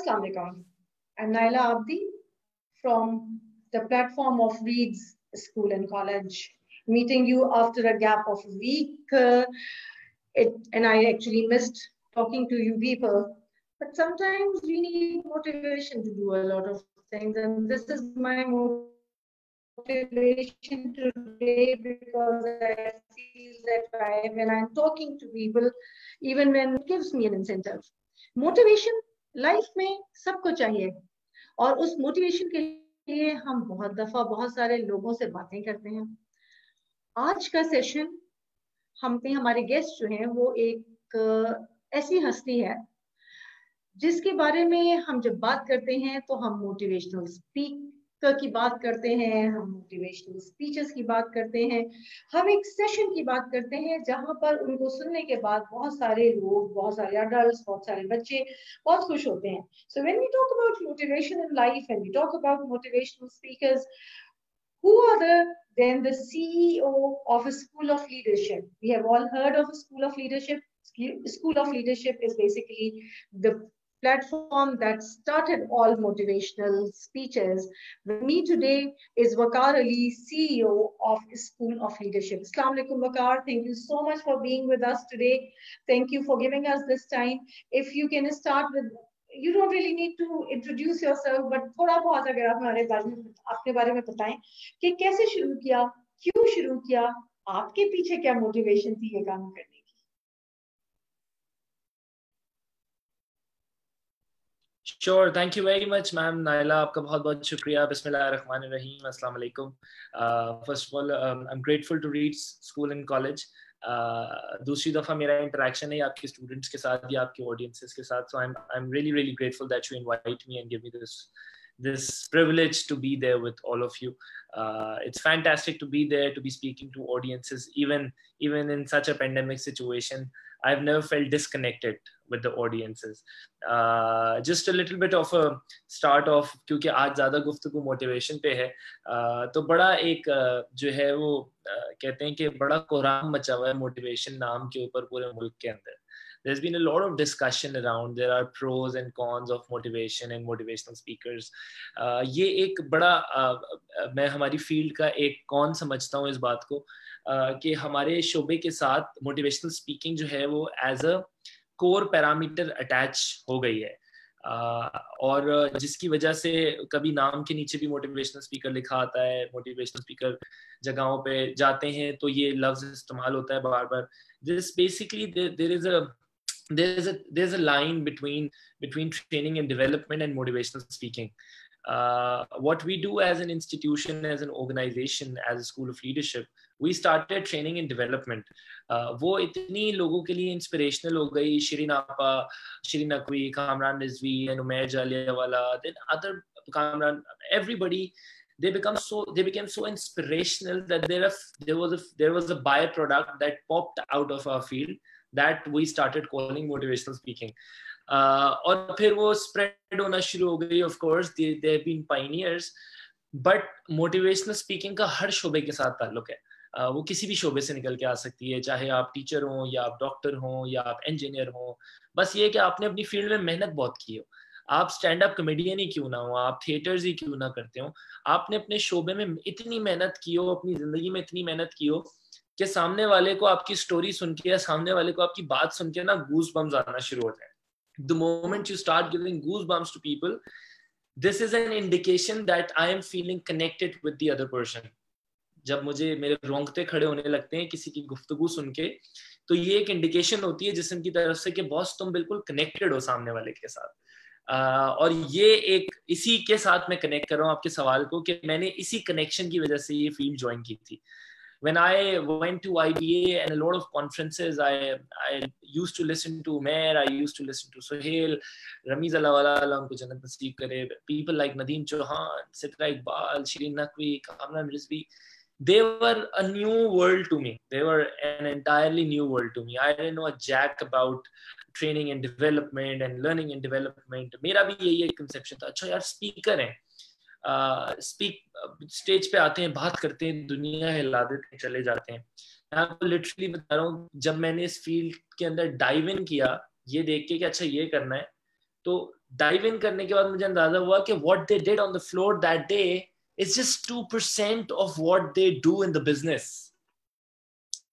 Assalamu alaikum. I'm Naila Abdi from the platform of Reed's School and College, meeting you after a gap of a week. And I actually missed talking to you people. But sometimes we need motivation to do a lot of things, and this is my motivation today because I feel that when I'm talking to people, even when it gives me an incentive. Motivation life में सबको चाहिए और उस motivation के लिए हम बहुत दफा बहुत सारे लोगों से बातें करते हैं। आज का सेशन हम पे हमारे गेस्ट जो हैं वो एक ऐसी हस्ती है जिसके बारे में हम जब बात करते हैं तो हम मोटिवेशनल स्पीकर की बात करते हैं, हम मोटिवेशनल स्पीचेस की बात करते हैं, हम एक सेशन की बात करते हैं जहां पर उनको सुनने के बाद बहुत सारे लोग, बहुत सारे अडल्ट्स, बहुत सारे बच्चे बहुत खुश होते हैं। So when we talk about motivation in life and we talk about motivational speakers, who are then the CEO of a school of leadership? We have all heard of a school of leadership. School of leadership is basically the platform that started all motivational speeches. With me today is Waqar Ali, CEO of School of Leadership. Assalamu alaikum, Waqar. Thank you so much for being with us today. Thank you for giving us this time. If you can start with, you don't really need to introduce yourself, but थोड़ा बहुत अगर आप हमारे बारे में अपने बारे में बताएं कि कैसे शुरू किया, क्यों शुरू किया, आपके पीछे क्या मोटिवेशन थी ये काम करने की? Sure, thank you very much, ma'am. Naila, आपका बहुत बहुत शुक्रिया. Bismillahirrahmanirrahim. Assalamu alaikum. First of all, I'm grateful to Reed School and College. दूसरी दफ़ा मेरा इंटरेक्शन है आपके स्टूडेंट्स के साथ या आपके ऑडियंसेस के साथ. So I'm really grateful that you invite me and give me this privilege to be there with all of you. It's fantastic to be there, to be speaking to audiences, even in such a pandemic situation. I've never felt disconnected with the audiences. Just a little bit of a start off, क्योंकि आज ज़्यादा गुफ्तगू motivation पे है, तो बड़ा एक जो है वो कहते हैं कि बड़ा कोहराम मचा हुआ है मोटिवेशन नाम के ऊपर पूरे मुल्क के अंदर. There's been a lot of discussion around. There are pros and cons of motivation and motivational speakers. ये एक बड़ा मैं हमारी फील्ड का एक कौन समझता हूँ इस बात को कि हमारे शोबे के साथ मोटिवेशनल स्पीकिंग जो है वो as a core parameter attach हो गई है. और जिसकी वजह से कभी नाम के नीचे भी मोटिवेशनल स्पीकर लिखा आता है, मोटिवेशनल स्पीकर जगहों पे जाते हैं तो ये लफ्ज इस्तेमाल होता है बार बार. This basically there's a line between training and development and motivational speaking. What we do as an institution, as an organization, as a school of leadership, we started training and development. वो इतनी लोगों के लिए inspirational हो गई. शिरीन आपा, Shirin Naqvi, Kamran Rizvi, and Umair Jallianwala, then other Kamran, everybody, they became so inspirational that there was a byproduct that popped out of our field that we started calling motivational speaking. और फिर वो spread होना शुरू हो गई. Of course, they have been pioneers, but motivational speaking का हर शोबे के साथ ताल्लुक है. वो किसी भी शोबे से निकल के आ सकती है, चाहे आप टीचर हो या आप डॉक्टर हो या आप इंजीनियर हो. बस ये कि आपने अपनी फील्ड में मेहनत बहुत की हो. आप स्टैंड अप कॉमेडियन ही क्यों ना हो, आप थिएटर्स ही क्यों ना करते हो, आपने अपने शोबे में इतनी मेहनत की हो, अपनी जिंदगी में इतनी मेहनत की हो कि सामने वाले को आपकी स्टोरी सुन के या सामने वाले को आपकी बात सुन के ना गूज बम्स आना शुरू हो जाए. The moment you start giving goosebumps to people, this is an indication that I am feeling connected with the other person. जब मुझे मेरे रोंगटे खड़े होने लगते हैं किसी की गुफ्तगू सुन के, तो ये एक इंडिकेशन होती है जिस्म की तरफ से कि बॉस तुम बिल्कुल कनेक्टेड हो सामने वाले के साथ. और ये एक इसी के साथ मैं कनेक्ट कर रहा हूँ आपके सवाल को कि मैंने इसी कनेक्शन की वजह से ये फील्ड ज्वाइन की थी. When I went to IBA and a lot of conferences, I used to listen to Umair, I used to listen to Suhail, Ramiz Alawala, unko jannat naseeb kare, people like Nadeem Chauhan, Sitra Iqbal, Shireen Naqvi, Kamran Rizvi. They were a new world to me. They were an entirely new world to me. I didn't know a jack about training and development and learning and development. मेरा भी यही एक conception था. अच्छा यार speaker हैं, stage पे आते हैं, बात करते हैं, दुनिया हिला देते हैं, चले जाते हैं. मैं आपको लिटरली बता रहा हूँ, जब मैंने इस फील्ड के अंदर डाइव इन किया ये देख के कि अच्छा ये करना है, तो डाइव इन करने के बाद मुझे अंदाजा हुआ कि what they did on the floor that day is just 2% of what they do in the business.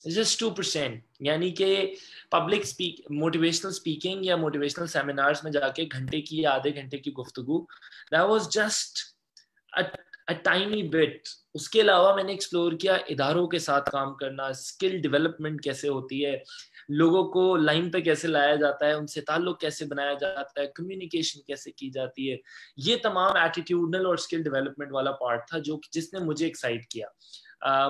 Just 2%. यानी कि पब्लिक मोटिवेशनल स्पीकिंग या मोटिवेशनल सेमिनार्स में जाके घंटे की या आधे घंटे की गुफ्तगू, that was just a tiny bit. उसके अलावा मैंने एक्सप्लोर किया इदारों के साथ काम करना, स्किल डेवलपमेंट कैसे होती है, लोगों को लाइन पे कैसे लाया जाता है, उनसे ताल्लुक कैसे बनाया जाता है, कम्युनिकेशन कैसे की जाती है. ये तमाम एटीट्यूडनल और स्किल डेवलपमेंट वाला पार्ट था जो जिसने मुझे एक्साइट किया.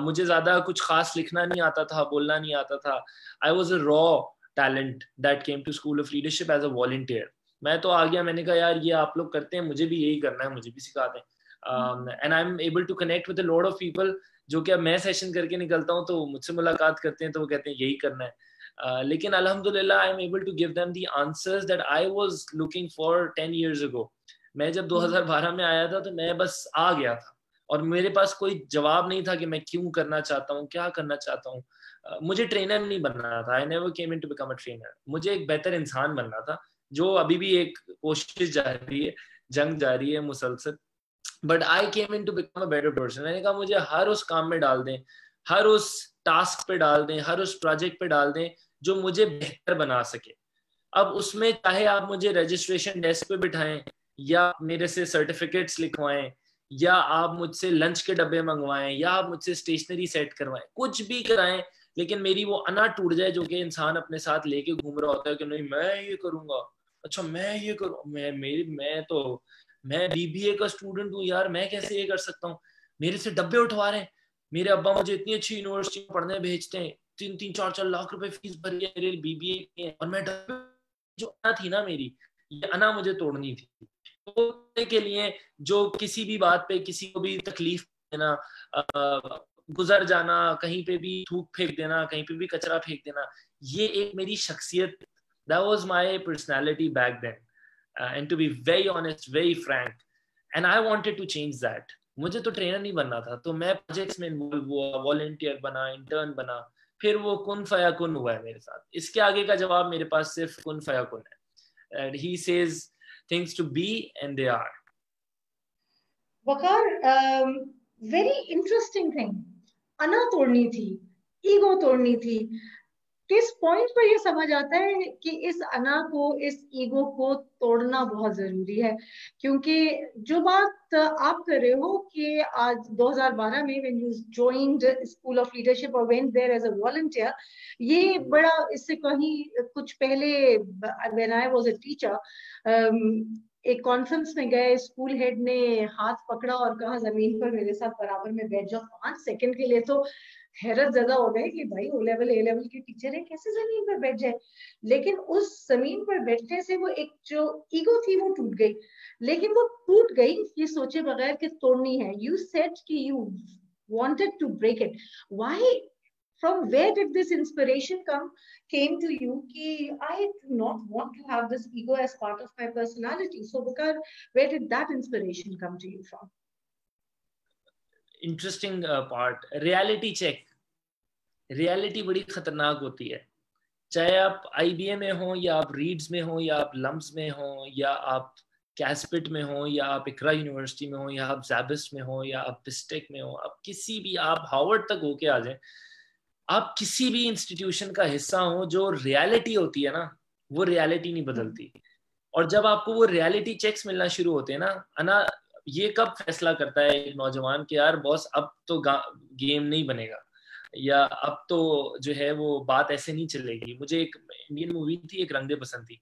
मुझे ज़्यादा कुछ खास लिखना नहीं आता था, बोलना नहीं आता था. I was a raw talent that came to school of leadership as a volunteer. मैं तो आ गया, मैंने कहा यार ये आप लोग करते हैं, मुझे भी यही करना है, मुझे भी सिखा दें. And I am able to connect with a lot of people जो कि अब मैं सेशन करके निकलता हूँ तो मुझसे मुलाकात करते हैं तो वो कहते हैं यही करना है. लेकिन अल्हम्दुलिल्लाह I am able to give them the answers that I was looking for 10 years ago. मैं जब 2012 में आया था तो मैं बस आ गया था और मेरे पास कोई जवाब नहीं था कि मैं क्यों करना चाहता हूँ, क्या करना चाहता हूँ. मुझे ट्रेनर नहीं बनना था. I never came in to become a trainer. मुझे एक बेहतर इंसान बनना था, जो अभी भी एक कोशिश जारी है, जंग जारी है मुसलसल. But I came in to become a better person. मैंने कहा मुझे हर उस काम में डाल दें, हर उस टास्क पे डाल दें, हर उस प्रोजेक्ट पे डाल दें जो मुझे बेहतर बना सके. अब उसमें चाहे आप मुझे रजिस्ट्रेशन डेस्क पे बिठाएं, या मेरे से सर्टिफिकेट्स लिखवाएं, या आप मुझसे लंच के डब्बे मंगवाएं, या आप मुझसे स्टेशनरी सेट करवाएं, कुछ भी कराएं, लेकिन मेरी वो अना टूट जाए जो कि इंसान अपने साथ लेके घूम रहा होता है कि नहीं मैं ये करूंगा, अच्छा मैं ये करूँ, मैं बीबीए का स्टूडेंट हूँ यार, मैं कैसे ये कर सकता हूँ. मेरे से डब्बे उठवा रहे हैं, मेरे अब्बा मुझे इतनी अच्छी यूनिवर्सिटी में पढ़ने भेजते हैं, 3-4 लाख रुपए फीस भरी है मेरे बीबीए की, और मैं जो अना थी ना मेरी, ये अना मुझे तोड़नी थी. तो के लिए जो किसी भी बात पे किसी को भी तकलीफ देना, गुजर जाना, कहीं पे भी थूक फेंक देना, कहीं पे भी कचरा फेंक देना, ये एक मेरी शख्सियत, that was my personality back then. And to be very honest, very frank, and I wanted to change that. मुझे तो ट्रेनर नहीं बनना था, तो मैं प्रोजेक्ट्स में इन्वॉल्व हुआ, वॉलंटियर बना, इंटर्न बना, फिर वो कुन फया कुन हुआ है मेरे साथ. इसके आगे का जवाब मेरे पास सिर्फ कुन फया कुन है. And he says things to be and they are. Waqar, very interesting thing. अना तोड़नी थी, ईगो तोड़नी थी. किस पॉइंट पर ये समझ आता है कि इस अना को, इस ईगो को तोड़ना बहुत जरूरी है? क्योंकि जो बात आप कर रहे हो कि आज 2012 में when you joined School of Leadership or went there as a volunteer, ये बड़ा, इससे कहीं कुछ पहले when I was a teacher, एक कॉन्फ्रेंस में गए, स्कूल हेड ने हाथ पकड़ा और कहा जमीन पर मेरे साथ बराबर में बैठ जाओ. 5 सेकंड के लिए तो हैरत ज्यादा हो गए कि भाई ओ लेवल ए लेवल के टीचर है, कैसे जमीन पर बैठ जाए. लेकिन उस जमीन पर बैठने से वो एक जो ईगो थी वो टूट गई. लेकिन वो टूट गई ये सोचे बगैर कि तोड़नी है. यू सेड कि you wanted to break it. Why, from where did this inspiration came to you ki I do not want to have this ego as part of my personality? So Bakar, where did that inspiration come to you from? Interesting part, reality check. Reality बड़ी खतरनाक होती है. चाहे आप IBA में हो, या आप रीड्स में हो, या आप लम्स में हो, या आप कैस्पिट में हो, या आप इकरा यूनिवर्सिटी में हो, या आप ज़ैबिस्ट में हो, या आप बिस्टेक में हो, आप किसी भी, आप हार्वर्ड तक होके आ जाए, आप किसी भी इंस्टीट्यूशन का हिस्सा हो, जो रियलिटी होती है ना, वो रियलिटी नहीं बदलती. और जब आपको वो रियलिटी चेक्स मिलना शुरू होते हैं ना, अना ये कब फैसला करता है एक नौजवान कि यार बॉस अब तो गेम नहीं बनेगा, या अब तो जो है वो बात ऐसे नहीं चलेगी. मुझे एक इंडियन मूवी थी, एक रंग दे बसंती,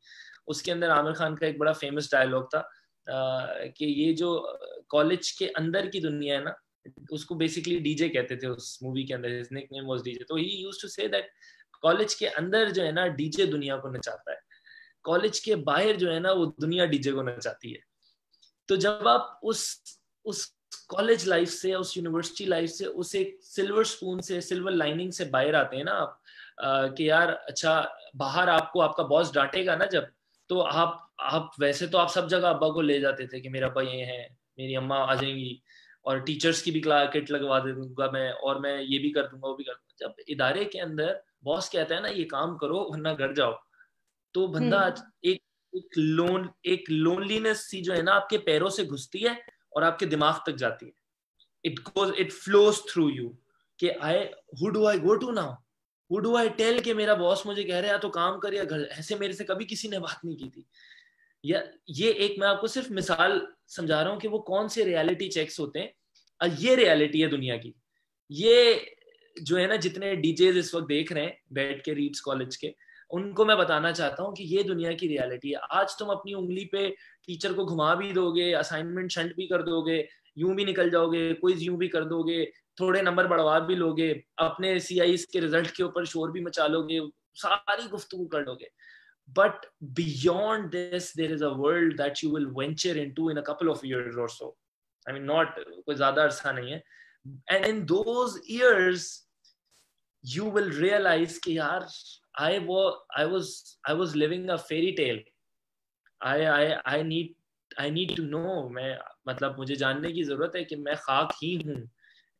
उसके अंदर आमिर खान का एक बड़ा फेमस डायलॉग था कि ये जो कॉलेज के अंदर की दुनिया है ना, उसको बेसिकली डीजे कहते थे उस मूवी के अंदर, हिज निकनेम वाज डीजे. तो he used to say that college के अंदर जो है ना डीजे दुनिया को नचाता है, कॉलेज के बाहर जो है ना वो दुनिया डीजे को नचाती है. तो जब आप उस कॉलेज लाइफ से, उस यूनिवर्सिटी लाइफ से, उस एक सिल्वर स्पून से, सिल्वर लाइनिंग से बाहर आते हैं ना आप, कि यार अच्छा बाहर आपको आपका बॉस डांटेगा ना जब, तो आप वैसे तो आप सब जगह अब्बा को ले जाते थे कि मेरा अब्बा ये है, मेरी अम्मा आ जाएंगी, और टीचर्स की भी किट लगवा दे दूंगा मैं, और मैं ये भी कर दूंगा वो भी कर दूंगा. जब इदारे के अंदर बॉस कहता है ना ये काम करो वरना घर जाओ, तो बंदा एक एक लोनलीनेस सी जो है ना आपके पैरों से घुसती है और आपके दिमाग तक जाती है. इट फ्लोज थ्रू यू कि who do I go to now, who do I tell कि मेरा बॉस मुझे कह रहा है तो काम कर या घर, ऐसे मेरे से कभी किसी ने बात नहीं की थी. या ये एक मैं आपको सिर्फ मिसाल समझा रहा हूँ कि वो कौन से रियलिटी चेक्स होते हैं. ये रियलिटी है दुनिया की. ये जो है ना जितने डीजेज इस वक्त देख रहे हैं बैठ के रीड्स कॉलेज के, उनको मैं बताना चाहता हूँ कि ये दुनिया की रियलिटी है. आज तुम अपनी उंगली पे टीचर को घुमा भी दोगे, असाइनमेंट सेंड भी कर दोगे, यूं भी निकल जाओगे, क्विज यूं भी कर दोगे, थोड़े नंबर बढ़वा भी लोगे, अपने सीआईएस के रिजल्ट के ऊपर शोर भी मचा लोगे, सारी गुफ्तगू कर लोगे. But beyond this, there is a world that you will venture into in a couple of years or so. I mean, not कोई ज़्यादा अरसा नहीं है. And in those years, you will realize कि यार I was living a fairy tale. I need to know. मैं मतलब मुझे जानने की जरूरत है कि मैं खाक ही हूँ.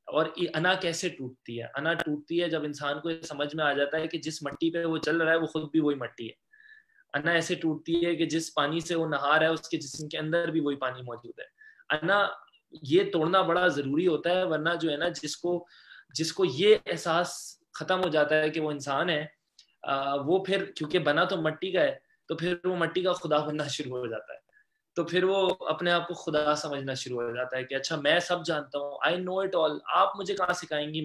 और अना कैसे टूटती है? अना टूटती है जब इंसान को समझ में आ जाता है कि जिस मिट्टी पे वो चल रहा है वो खुद भी वही मिट्टी है. अना ऐसे टूटती है कि जिस पानी से वो नहा रहा है उसके जिस्म के अंदर भी वही पानी मौजूद है. अना ये तोड़ना बड़ा जरूरी होता है, वरना जो है ना जिसको ये एहसास खत्म हो जाता है कि वो इंसान है, वो फिर क्योंकि बना तो मिट्टी का है तो फिर वो मिट्टी का खुदा बनना शुरू हो जाता है. तो फिर वो अपने आप को खुदा समझना शुरू हो जाता है कि अच्छा मैं सब जानता हूँ, आई नो इट ऑल. आप मुझे कहाँ सिखाएंगी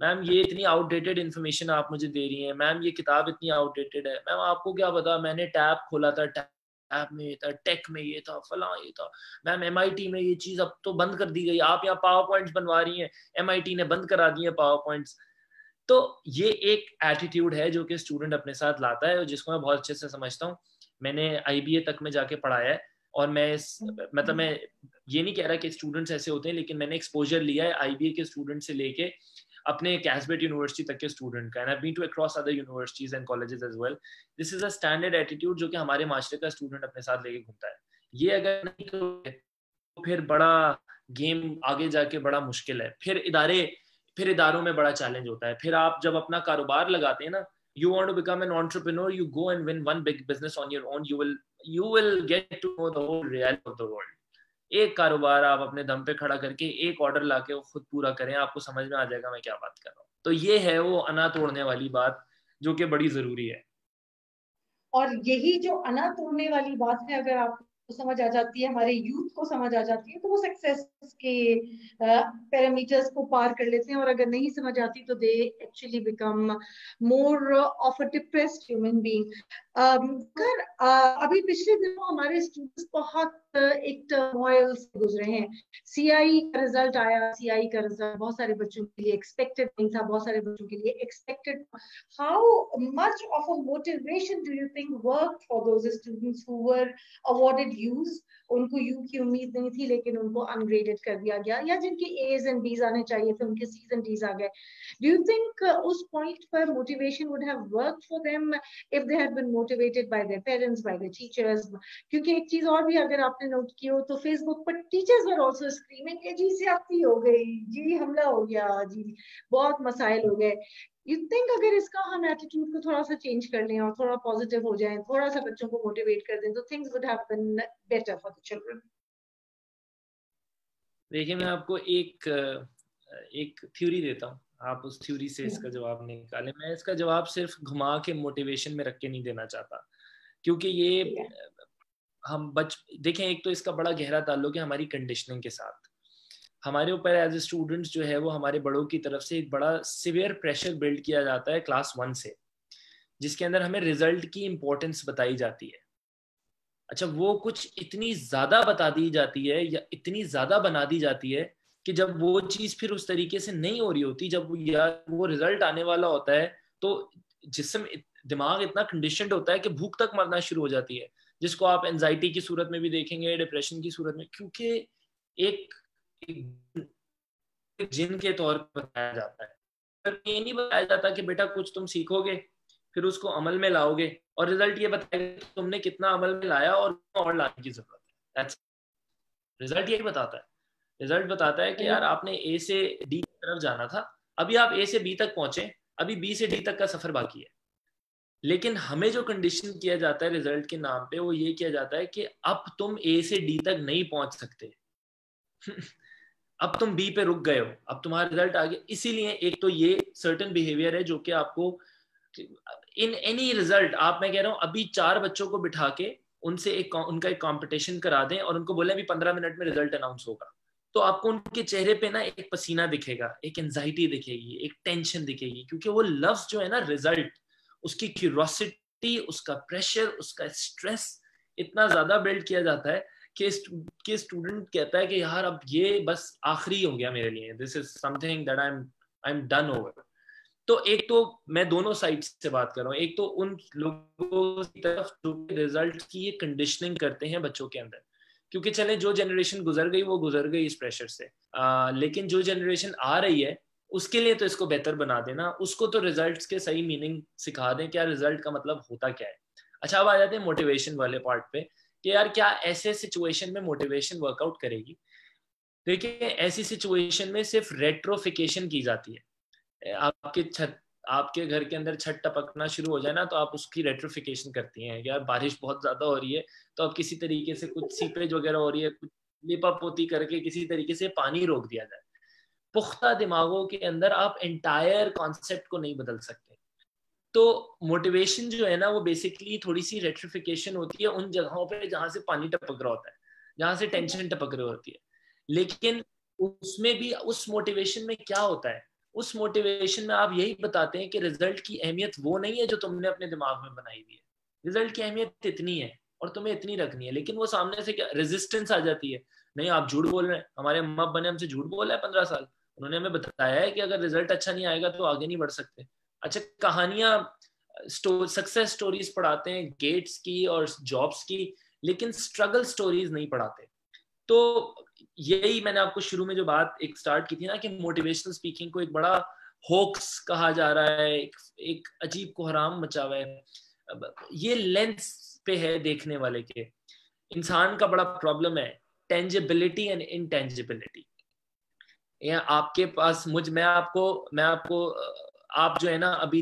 मैम ये इतनी आउटडेटेड इन्फॉर्मेशन आप मुझे दे रही हैं. मैम ये किताब इतनी आउटडेटेड है. मैम आपको क्या पता, मैंने टैब खोला था, टैब में ये था, टेक में ये था, फला ये था. मैम एमआईटी में ये चीज अब तो बंद कर दी गई, आप यहाँ पावर पॉइंट्स बनवा रही हैं, एमआईटी ने बंद करा दी है पावर पॉइंट्स. तो ये एक एटीट्यूड है जो कि स्टूडेंट अपने साथ लाता है और जिसको मैं बहुत अच्छे से समझता हूँ. मैंने आईबीए तक में जाके पढ़ाया है और मतलब मैं ये नहीं कह रहा कि स्टूडेंट्स ऐसे होते हैं, लेकिन मैंने एक्सपोजर लिया है आईबीए के स्टूडेंट से लेके अपने कैसबेट यूनिवर्सिटी तक के स्टूडेंट का. And I been to across other universities and colleges as well. This is a standard attitude जो कि हमारे माशरे का स्टूडेंट अपने साथ लेके घूमता है. ये अगर नहीं तो फिर बड़ा गेम आगे जाके बड़ा मुश्किल है. फिर इदारों में बड़ा चैलेंज होता है. फिर आप जब अपना कारोबार लगाते हैं ना, you want to become an entrepreneur, you go and win one big business on your own, you will get to know the whole reality of the world. एक कारोबार आप अपने दम पे खड़ा करके एक ऑर्डर लाके वो खुद पूरा करें, आपको समझ में आ जाएगा मैं क्या बात कर रहा हूँ. तो ये है वो अना तोड़ने वाली बात जो कि बड़ी जरूरी है. और यही जो अना तोड़ने वाली बात है, अगर आपको समझ आ जाती है, हमारे यूथ को समझ आ जाती है, तो वो सक्सेस के पैरामीटर्स को पार कर लेते हैं. और अगर नहीं समझ आती तो they actually become more of a depressed human being. अभी पिछले दिनों हमारे स्टूडेंट्स बहुत एक टर्मोइल से गुजरे हैं. सीआई का रिजल्ट आया. सीआई का रिजल्ट बहुत सारे बच्चों के लिए एक्सपेक्टेड नहीं था, बहुत सारे बच्चों के लिए expected. How much of a motivation do you think work for those students who were awarded use? उनको यू की उम्मीद नहीं थी लेकिन उनको अनग्रेडेड कर दिया गया, या जिनके एज एंड बीज आने चाहिए थे उनके सीज एंड डीज आ गए. डू यू थिंक उस पॉइंट पर motivation would have worked for them if they had been motivated by their parents, by their teachers? क्योंकि एक चीज और भी अगर आपने नोट की हो तो फेसबुक पर टीचर्स वर आल्सो स्क्रीमिंग कि जी ज्यादती हो गई, जी हमला हो गया, जी बहुत मसाइल हो गए. यू थिंक अगर इसका हम एटीट्यूड को थोड़ा सा चेंज कर लें और थोड़ा पॉजिटिव हो जाएं, थोड़ा सा बच्चों को मोटिवेट कर दें, तो things would have been better for the children? देखिए मैं आपको एक थ्योरी देता हूँ, आप उस थ्योरी से इसका जवाब निकालें. मैं इसका जवाब सिर्फ घुमा के मोटिवेशन में रख के नहीं देना चाहता, क्योंकि ये हम देखें, एक तो इसका बड़ा गहरा ताल्लुक है हमारी कंडीशनिंग के साथ. हमारे ऊपर एज ए स्टूडेंट्स जो है वो हमारे बड़ों की तरफ से एक बड़ा सिवियर प्रेशर बिल्ड किया जाता है क्लास 1 से, जिसके अंदर हमें रिजल्ट की इंपॉर्टेंस बताई जाती है. अच्छा, वो कुछ इतनी ज्यादा बता दी जाती है या इतनी ज्यादा बना दी जाती है कि जब वो चीज फिर उस तरीके से नहीं हो रही होती, जब वो रिजल्ट आने वाला होता है, तो जिस्म दिमाग इतना कंडीशनड होता है कि भूख तक मरना शुरू हो जाती है, जिसको आप एंजाइटी की सूरत में भी देखेंगे, डिप्रेशन की सूरत में. क्योंकि एक जिन के तौर पर बताया जाता है, ये नहीं बताया जाता कि बेटा कुछ तुम सीखोगे फिर उसको अमल में लाओगे, और रिजल्ट ये बताएगा कि तुमने कितना अमल में लाया और लाने की जरूरत है. रिजल्ट यही बताता है. रिजल्ट बताता है कि यार आपने ए से डी की तरफ जाना था, अभी आप ए से बी तक पहुंचे, अभी बी से डी तक का सफर बाकी है. लेकिन हमें जो कंडीशन किया जाता है रिजल्ट के नाम पे, वो ये किया जाता है कि अब तुम ए से डी तक नहीं पहुंच सकते अब तुम बी पे रुक गए हो, अब तुम्हारा रिजल्ट आ गया। इसीलिए एक तो ये सर्टेन बिहेवियर है जो कि आपको इन एनी रिजल्ट, आप, मैं कह रहा हूँ अभी 4 बच्चों को बिठा के उनसे उनका एक कंपटीशन करा दें और उनको बोले अभी 15 मिनट में रिजल्ट अनाउंस होगा, तो आपको उनके चेहरे पे ना एक पसीना दिखेगा, एक एंजाइटी दिखेगी, एक टेंशन दिखेगी, क्योंकि वो लफ्ज जो है ना रिजल्ट, उसकी क्यूरोसिटी, उसका प्रेशर, उसका स्ट्रेस इतना ज्यादा बिल्ड किया जाता है कि स्टूडेंट कहता है कि यार अब ये बस आखिरी हो गया मेरे लिए, this is something that I am done over. तो एक तो मैं दोनों साइड से बात कर रहा हूँ, एक तो उन लोगों की तरफ जो रिजल्ट की ये कंडीशनिंग करते हैं बच्चों के अंदर, क्योंकि चले जो जनरेशन गुजर गई वो गुजर गई इस प्रेशर से, लेकिन जो जनरेशन आ रही है उसके लिए तो इसको बेहतर बना देना, उसको तो रिजल्ट्स के सही मीनिंग सिखा दें, क्या रिजल्ट का मतलब होता क्या है। अच्छा, अब आ जाते हैं मोटिवेशन वाले पार्ट पे कि यार क्या ऐसे सिचुएशन में मोटिवेशन वर्कआउट करेगी। देखिए, ऐसी सिचुएशन में सिर्फ रेट्रोफिकेशन की जाती है। आपके घर के अंदर छत टपकना शुरू हो जाए ना, तो आप उसकी रेट्रोफिकेशन करती हैं। यार बारिश बहुत ज्यादा हो रही है, तो अब किसी तरीके से कुछ सीपेज वगैरह हो रही है, कुछ लिपा पोती करके किसी तरीके से पानी रोक दिया जाए। पुख्ता दिमागों के अंदर आप एंटायर कॉन्सेप्ट को नहीं बदल सकते। तो मोटिवेशन जो है ना, वो बेसिकली थोड़ी सी रेट्रोफिकेशन होती है उन जगहों पे जहां से पानी टपक रहा होता है, जहां से टेंशन टपक रही होती है। लेकिन उसमें भी उस मोटिवेशन में क्या होता है, उस मोटिवेशन में आप यही बताते हैं कि रिजल्ट की अहमियत वो नहीं है जो तुमने अपने दिमाग में बनाई हुई है, रिजल्ट की अहमियत इतनी है और तुम्हें इतनी रखनी है। लेकिन वो सामने से क्या रेजिस्टेंस आ जाती है, नहीं आप झूठ बोल रहे हैं, हमारे अम्मा अब्बा ने हमसे झूठ बोला है 15 साल, उन्होंने हमें बताया है कि अगर रिजल्ट अच्छा नहीं आएगा तो आगे नहीं बढ़ सकते। अच्छा, कहानियां सक्सेस स्टोरीज पढ़ाते हैं गेट्स की और जॉब्स की, लेकिन स्ट्रगल स्टोरीज नहीं पढ़ाते। तो यही मैंने आपको शुरू में जो बात एक स्टार्ट की थी ना, कि मोटिवेशनल स्पीकिंग को एक बड़ा होक्स कहा जा रहा है, एक अजीब कोहराम मचा हुआ है। ये लेंस पे है देखने वाले के। इंसान का बड़ा प्रॉब्लम है टेंजिबिलिटी एंड इनटेंजिबिलिटी। या आपके पास मैं आपको आप जो है ना, अभी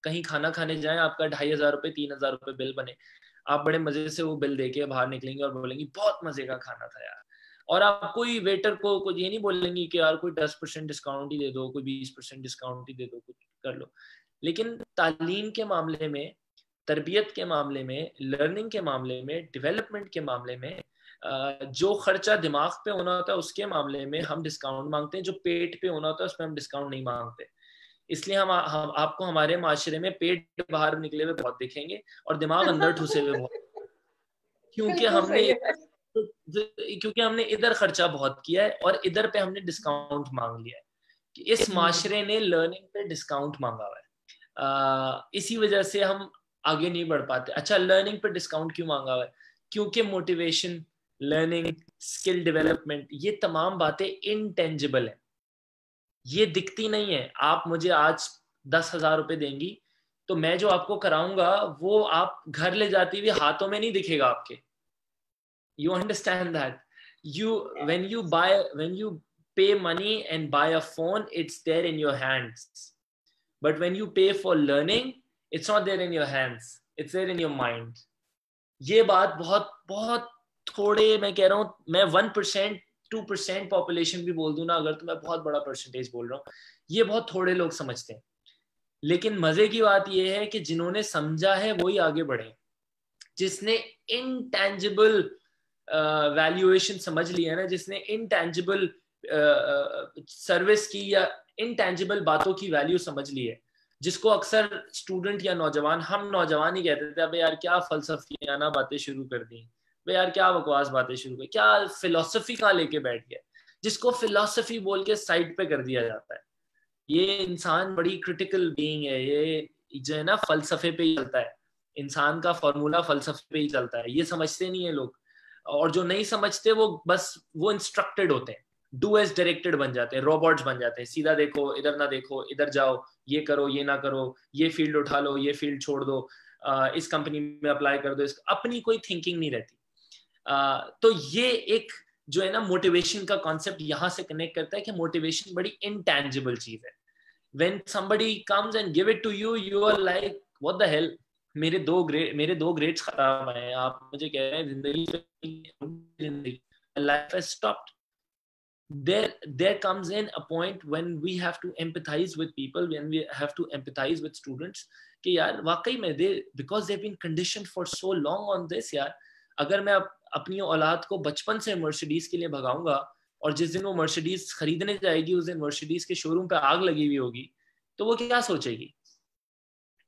कहीं खाना खाने जाएं, आपका 2500 3000 रुपए बिल बने, आप बड़े मजे से वो बिल देके बाहर निकलेंगे और बोलेंगे बहुत मजे का खाना था यार। और आप कोई वेटर को कुछ ये नहीं बोलेंगे कि यार कोई 10% डिस्काउंट ही दे दो, कोई 20% डिस्काउंट ही दे दो, कुछ कर लो। लेकिन तालीम के मामले में, तरबियत के मामले में, लर्निंग के मामले में, डेवलपमेंट के मामले में, जो खर्चा दिमाग पे होना होता है उसके मामले में हम डिस्काउंट मांगते हैं, जो पेट पे होना होता है उसमें हम डिस्काउंट नहीं मांगते। इसलिए हम आपको हमारे माशरे में पेट बाहर निकले हुए बहुत दिखेंगे और दिमाग अंदर ठुसे हुए बहुत, क्योंकि हमने इधर खर्चा बहुत किया है और इधर पे हमने डिस्काउंट मांग लिया है कि इस माशरे ने लर्निंग पे डिस्काउंट मांगा हुआ है। इसी वजह से हम आगे नहीं बढ़ पाते। अच्छा, लर्निंग पे डिस्काउंट क्यों मांगा हुआ है? क्योंकि मोटिवेशन, लर्निंग, स्किल डेवलपमेंट, ये तमाम बातें इनटेंजिबल है, ये दिखती नहीं है। आप मुझे आज 10,000 रुपए देंगी तो मैं जो आपको कराऊंगा वो आप घर ले जाती हुई हाथों में नहीं दिखेगा आपके। You understand that? When you pay money and buy a phone, it's there in your hands. But when you pay for learning, it's not there in your hands. It's there in your mind. ये बात बहुत बहुत थोड़े, मैं कह रहा हूँ, मैं 1% 2% पॉपुलेशन भी बोल दूं ना अगर, तो मैं बहुत बड़ा परसेंटेज बोल रहा हूँ, ये बहुत थोड़े लोग समझते हैं। लेकिन मजे की बात यह है कि जिन्होंने समझा है वही आगे बढ़े। जिसने इनटेंजिबल वैल्यूएशन समझ लिया है ना, जिसने इनटेंजिबल सर्विस की या इनटेंजिबल बातों की वैल्यू समझ ली है, जिसको अक्सर स्टूडेंट या नौजवान, हम नौजवान ही कहते थे अबे यार क्या फलसफियाना बातें शुरू कर दी, अबे यार क्या बकवास बातें शुरू कर, क्या फिलोसफी कहाँ लेके बैठ गया, जिसको फिलोसफी बोल के साइड पे कर दिया जाता है। ये इंसान बड़ी क्रिटिकल बीइंग है, ये जो है ना फलसफे पे ही चलता है, इंसान का फॉर्मूला फलसफे पे ही चलता है। ये समझते नहीं है लोग, और जो नहीं समझते वो बस वो इंस्ट्रक्टेड होते हैं, डू एज डायरेक्टेड बन जाते हैं, रोबोट्स बन जाते हैं। सीधा देखो, इधर ना देखो, इधर जाओ, ये करो, ये ना करो, ये फील्ड उठा लो, ये फील्ड छोड़ दो, इस कंपनी में अप्लाई कर दो, अपनी कोई थिंकिंग नहीं रहती। तो ये एक जो है ना मोटिवेशन का कॉन्सेप्ट यहां से कनेक्ट करता है कि मोटिवेशन बड़ी इंटेंजिबल चीज है। When somebody comes and give it to you, you are like, what the hell? मेरे दो ग्रेड्स खराब आए हैं, आप मुझे कह रहे हैं जिंदगी life has stopped. There comes in a point when we have to empathize with people, when we have to empathize with students कि यार वाकई में because they've been conditioned for so long on this. यार अगर मैं अपनी औलाद को बचपन से मर्सिडीज के लिए भगाऊंगा और जिस दिन वो मर्सिडीज खरीदने जाएगी उस दिन मर्सिडीज के शोरूम पे आग लगी हुई होगी, तो वो क्या सोचेगी?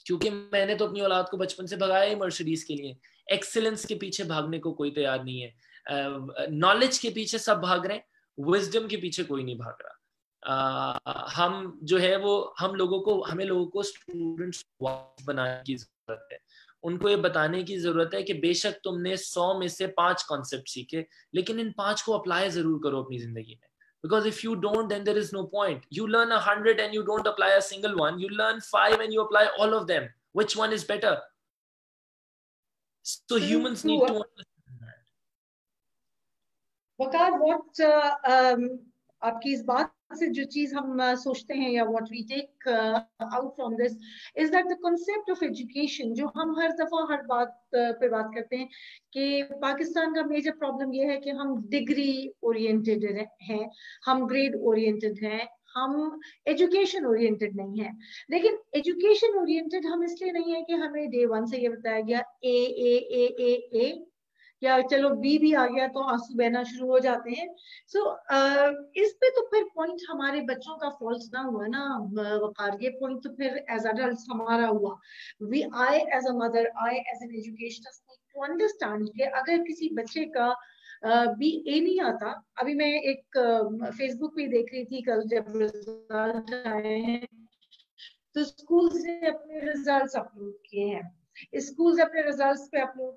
क्योंकि मैंने तो अपनी औलाद को बचपन से भगाया ही मर्सिडीज के लिए. एक्सीलेंस के पीछे भागने को कोई तैयार नहीं है. नॉलेज के पीछे सब भाग रहे हैं, विजडम के पीछे कोई नहीं भाग रहा. हम जो है वो हमें लोगों को स्टूडेंट्स बनाने की जरूरत है. उनको ये बताने की जरूरत है कि बेशक तुमने 100 में से 5 कॉन्सेप्ट सीखे, लेकिन इन 5 को अप्लाई जरूर करो अपनी जिंदगी में. Because if you don't, then there is no point. You learn 100 and you don't apply a single one. You learn 5 and you apply all of them. Which one is better? So humans need to understand that. Waqar, what आपकी इस बात से जो चीज हम सोचते हैं या what we take out from this is that the concept of education, जो हम हर दफा हर बात पे बात करते हैं कि पाकिस्तान का मेजर प्रॉब्लम ये है कि हम डिग्री ओरिएंटेड हैं, हम ग्रेड ओरिएंटेड हैं, हम एजुकेशन ओरिएंटेड नहीं है. लेकिन एजुकेशन ओरिएंटेड हम इसलिए नहीं है कि हमें डे 1 से ये बताया गया ए, या चलो बी भी आ गया तो आंसू बहना शुरू हो जाते हैं. सो इस पे तो फिर पॉइंट हमारे बच्चों का फॉल्स ना हुआ ना वकार, ये पॉइंट तो फिर एज अडल्ट्स हमारा हुआ. I as a mother, I as an educationist need to understand कि अगर किसी बच्चे का बी ए नहीं आता. अभी मैं एक फेसबुक पे देख रही थी कल जब रिजल्ट आए हैं तो स्कूल से अपने रिजल्ट्स अपलोड किए हैं. स्कूल अपने रिजल्ट्स पे अपलोड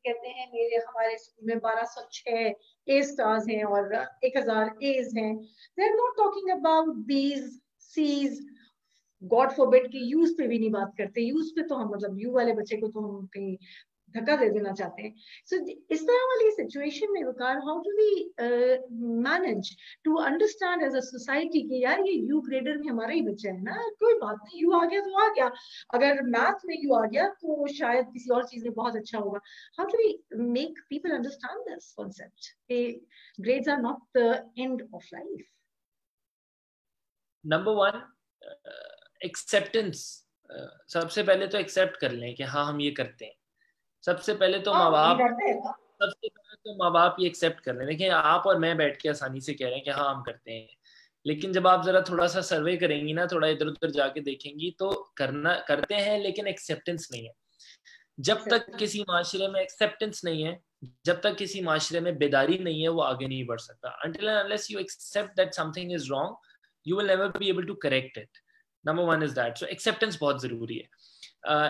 कहते हैं हमारे स्कूल में 1206 ए स्टार्स हैं और 1000 एज हैं. They are not talking about B's C's, God forbid कि यूज पे भी नहीं बात करते. यूज पे तो हम मतलब यू वाले बच्चे को तो हम कहीं धक्का दे देना चाहते हैं. सो इस तरह वाली सिचुएशन में Waqar, how do we manage to understand as a society कि यार ये यू ग्रेडर में हमारा ही बच्चा है ना, कोई बात नहीं, यू आ गया तो आ गया, अगर मैथ में यू आ गया तो शायद किसी और चीज में बहुत अच्छा होगा. How do we make people understand this concept कि grades are not the end of life? Number 1, acceptance. सबसे पहले तो एक्सेप्ट कर लें कि हाँ हम ये करते हैं. सबसे पहले तो माँ बाप ये एक्सेप्ट कर रहे हैं. देखिए आप और मैं बैठ के आसानी से कह रहे हैं कि हाँ हम करते हैं, लेकिन जब आप जरा थोड़ा सा सर्वे करेंगी ना, थोड़ा इधर उधर जाके देखेंगी तो करते हैं लेकिन एक्सेप्टेंस नहीं है. जब तक किसी माशरे में एक्सेप्टेंस नहीं है, जब तक किसी माशरे में बेदारी नहीं है, वो आगे नहीं बढ़ सकता. until and unless you accept that something is wrong, you will never be able to correct it. Number 1 is that. So acceptance बहुत जरूरी है.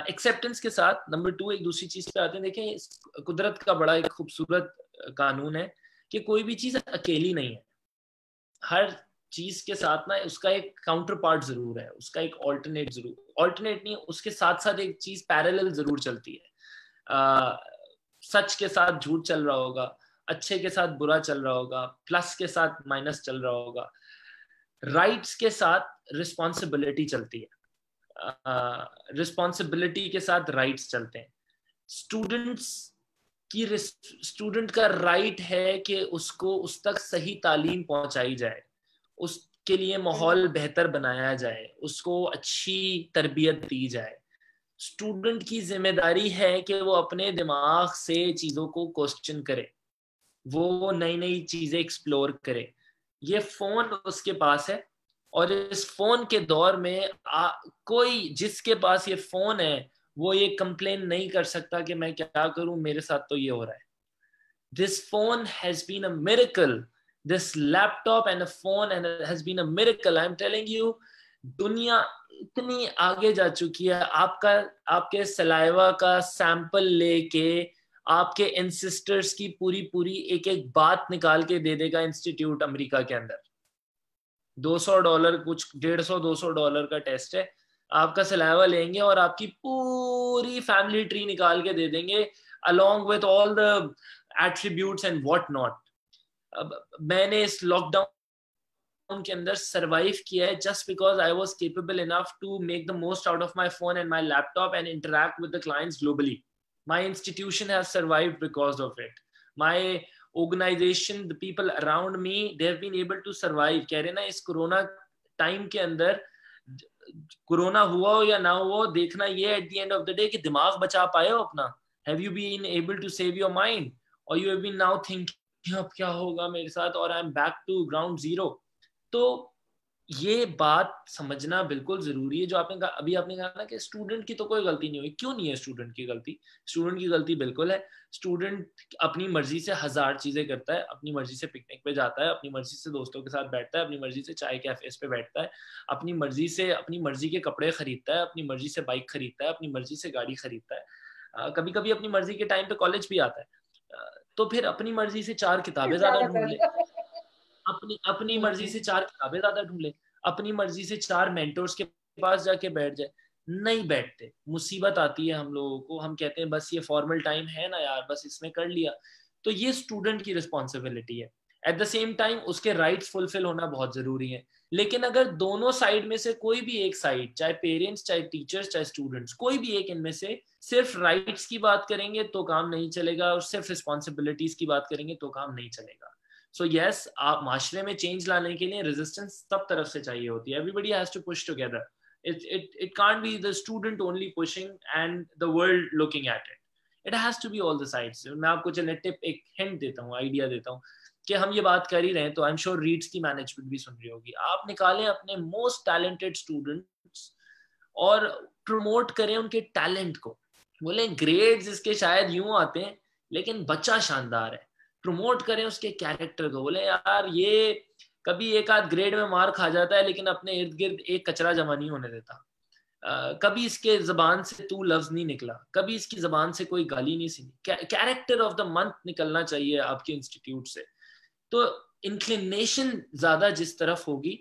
एक्सेप्टेंस के साथ नंबर 2 एक दूसरी चीज पे आते हैं. देखें कुदरत का बड़ा एक खूबसूरत कानून है कि कोई भी चीज अकेली नहीं है. हर चीज के साथ ना उसका एक काउंटर पार्ट जरूर है, उसका एक ऑल्टरनेट नहीं, उसके साथ साथ एक चीज पैरेलल जरूर चलती है. सच के साथ झूठ चल रहा होगा, अच्छे के साथ बुरा चल रहा होगा, प्लस के साथ माइनस चल रहा होगा, राइट्स के साथ रिस्पॉन्सिबिलिटी चलती है, रिस्पॉन्सिबिलिटी के साथ राइट्स चलते हैं. स्टूडेंट का राइट है कि उसको उस तक सही तालीम पहुंचाई जाए, उसके लिए माहौल बेहतर बनाया जाए, उसको अच्छी तरबियत दी जाए. स्टूडेंट की जिम्मेदारी है कि वो अपने दिमाग से चीजों को क्वेश्चन करे, वो नई नई चीजें एक्सप्लोर करे. ये फोन उसके पास है और इस फोन के दौर में कोई जिसके पास ये फोन है वो ये कंप्लेन नहीं कर सकता कि मैं क्या करूं, मेरे साथ तो ये हो रहा है. This phone has been a miracle. This laptop and a phone and has been a miracle. I am telling you, दुनिया इतनी आगे जा चुकी है. आपके सलाइवा का सैंपल लेके आपके एंसेस्टर्स की पूरी एक एक बात निकाल के दे देगा इंस्टीट्यूट अमेरिका के अंदर. $200 कुछ $150-200 का टेस्ट है. आपका सलाइवा लेंगे और आपकी पूरी फैमिली ट्री निकाल के दे देंगे along with all the attributes and what not. अब मैंने इस लॉकडाउन लॉकडाउन के अंदर सरवाइव किया है just because I was capable enough to make the most out of my phone and my laptop and interact with the clients globally. My institution has survived because of it. My organization, the people around me, they have been able to survive. कह रहे ना इस corona time के अंदर, corona हुआ हो या ना हुआ, देखना ये at the end of the day कि दिमाग बचा पाए हो अपना. Have you been able to save your mind, or you have been now thinking अब क्या होगा मेरे साथ, और I'm back to ground zero. तो ये बात समझना बिल्कुल जरूरी है. जो आपने कहा, अभी आपने कहा ना कि स्टूडेंट की तो कोई गलती नहीं हुई. क्यों नहीं है स्टूडेंट की गलती? स्टूडेंट की गलती बिल्कुल है. स्टूडेंट अपनी मर्जी से हजार चीजें करता है. अपनी मर्जी से पिकनिक पे जाता है, अपनी मर्जी से दोस्तों के साथ बैठता है, अपनी मर्जी से चाय कैफेज पे बैठता है, अपनी मर्जी से अपनी मर्जी के कपड़े खरीदता है, अपनी मर्जी से बाइक खरीदता है, अपनी मर्जी से गाड़ी खरीदता है, कभी कभी अपनी मर्जी के टाइम पे कॉलेज भी आता है. तो फिर अपनी मर्जी से 4 किताबें ज्यादा ढूंढ ले, अपनी मर्जी से 4 किताबें ज्यादा ढूंढ ले, अपनी मर्जी से 4 मेंटर्स के पास जाके बैठ जाए. नहीं बैठते. मुसीबत आती है हम लोगों को, हम कहते हैं बस ये फॉर्मल टाइम है ना यार, बस इसमें कर लिया. तो ये स्टूडेंट की रिस्पॉन्सिबिलिटी है. एट द सेम टाइम उसके राइट्स फुलफिल होना बहुत जरूरी है. लेकिन अगर दोनों साइड में से कोई भी एक साइड, चाहे पेरेंट्स, चाहे टीचर्स, चाहे स्टूडेंट्स, कोई भी एक इनमें से सिर्फ राइट्स की बात करेंगे तो काम नहीं चलेगा, और सिर्फ रिस्पॉन्सिबिलिटीज की बात करेंगे तो काम नहीं चलेगा. So yes, आप माशरे में चेंज लाने के लिए रेजिस्टेंस सब तरफ से चाहिए होती है. Everybody has to push together. It can't be the student only pushing and the world looking at it. It has to be all the sides. मैं आपको चलिए टिप, एक हिंट देता हूँ, आइडिया देता हूँ कि हम ये बात कर ही रहे हैं तो आई एम श्योर रीड्स की मैनेजमेंट भी सुन रही होगी. आप निकालें अपने मोस्ट टैलेंटेड स्टूडेंट्स और प्रमोट करें उनके टैलेंट को. बोले ग्रेड्स इसके शायद यूं आते हैं लेकिन बच्चा शानदार है. प्रमोट करें उसके कैरेक्टर को. बोले यार ये कभी एक आध ग्रेड में मार खा जाता है लेकिन अपने इर्द गिर्द एक कचरा जमा नहीं होने देता. कभी इसके जबान से तू लफ्ज नहीं निकला, कभी इसकी जबान से कोई गाली नहीं सुनी. कैरेक्टर ऑफ द मंथ निकलना चाहिए आपके इंस्टीट्यूट से. तो इंक्लिनेशन ज्यादा जिस तरफ होगी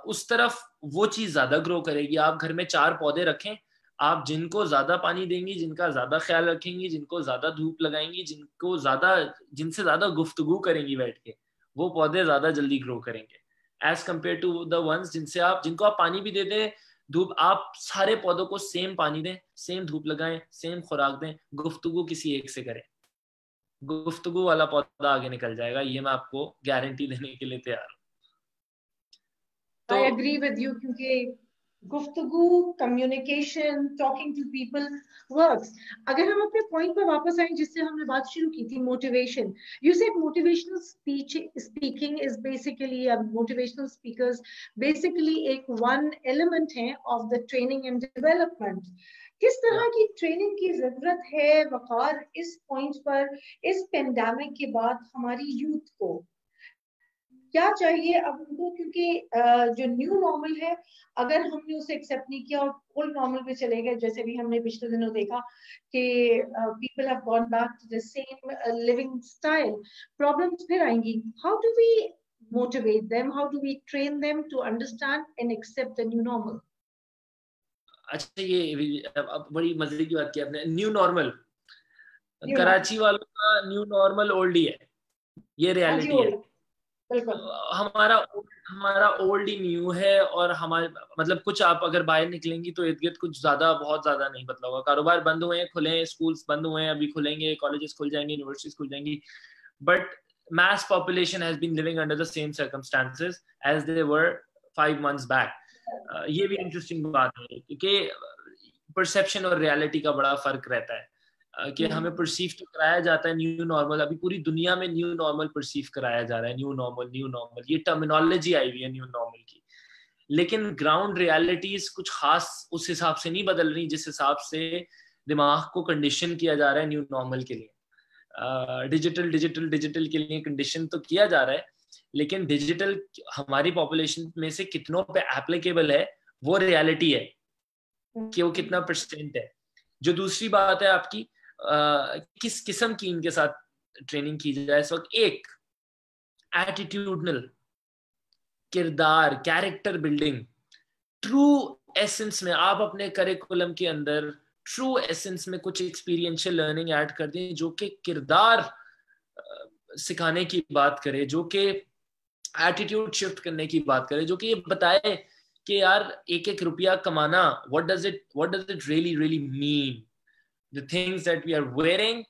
उस तरफ वो चीज ज्यादा ग्रो करेगी. आप घर में 4 पौधे रखें, आप जिनको ज्यादा पानी देंगी, जिनका ज्यादा ख्याल रखेंगी, जिनको ज्यादा धूप लगाएंगी, जिनसे ज्यादा गुफ्तगू करेंगी बैठ के, वो पौधे ज्यादा जल्दी ग्रो करेंगे as compare to the ones जिनको आप पानी भी दे दें, धूप. आप सारे पौधों को सेम पानी दें, सेम धूप लगाएं, सेम खुराक दें, गुफ्तगू किसी एक से करें. गुफ्तगू वाला पौधा आगे निकल जाएगा, ये मैं आपको गारंटी देने के लिए तैयार हूँ. I agree with you, क्योंकि गुफ्तगू, communication, talking to people works. अगर हम अपने पॉइंट पर वापस आए जिससे हमने बात शुरू की थी, motivation. You said motivational speaking is basically, motivational speakers basically एक वन एलिमेंट है of the training and development. किस तरह की ट्रेनिंग की जरूरत है वकार इस पॉइंट पर, इस पेंडेमिक के बाद हमारी यूथ को क्या चाहिए अब उनको? क्योंकि जो न्यू नॉर्मल है, अगर हमने उसे एक्सेप्ट नहीं किया और ओल्ड नॉर्मल पे चले गए, जैसे भी हमने पिछले दिनों देखा कि people have gone back to the same living style, problems फिर आएंगी. How do we motivate them, how do we train them to understand and accept the new normal? अच्छा, ये अब बड़ी मजे की बात की आपने. न्यू नॉर्मल, कराची वालों का न्यू नॉर्मल ओल्ड ही है, ये रियलिटी है. हमारा ओल्ड ही न्यू है. और हमारे मतलब कुछ आप अगर बाहर निकलेंगी तो इर्द गिर्द कुछ बहुत ज्यादा नहीं बदला होगा. कारोबार बंद हुए हैं, खुले हैं, स्कूल्स बंद हुए हैं, अभी खुलेंगे, कॉलेजेस खुल जाएंगे, यूनिवर्सिटीज खुल जाएंगी, but mass population has been living under the same circumstances as they were 5 months back. ये भी इंटरेस्टिंग बात है कि परसेप्शन और रियलिटी का बड़ा फर्क रहता है. कि हमें परसीव तो कराया जाता है न्यू नॉर्मल. अभी पूरी दुनिया में न्यू नॉर्मल परसीव कराया जा रहा है. न्यू नॉर्मल ये टर्मिनोलॉजी आई हुई है न्यू नॉर्मल की. लेकिन ग्राउंड रियलिटीज कुछ खास उस हिसाब से नहीं बदल रही जिस हिसाब से दिमाग को कंडीशन किया जा रहा है न्यू नॉर्मल के लिए. डिजिटल के लिए कंडीशन तो किया जा रहा है, लेकिन डिजिटल हमारी पॉपुलेशन में से कितनों पे एप्लीकेबल है वो रियलिटी है कि वो कितना परसेंट है. जो दूसरी बात है आपकी, किस किस्म की इनके साथ ट्रेनिंग की जाए इस वक्त. एक एटीट्यूडनल, किरदार, कैरेक्टर बिल्डिंग, ट्रू एसेंस में आप अपने करिकुलम के अंदर ट्रू एसेंस में कुछ एक्सपीरियंशियल लर्निंग ऐड कर दें जो कि किरदार सिखाने की बात करे, जो कि एटीट्यूड शिफ्ट करने की बात करें, जो कि ये बताए कि यार एक एक रुपया कमाना, what does it really mean, the things that we are wearing.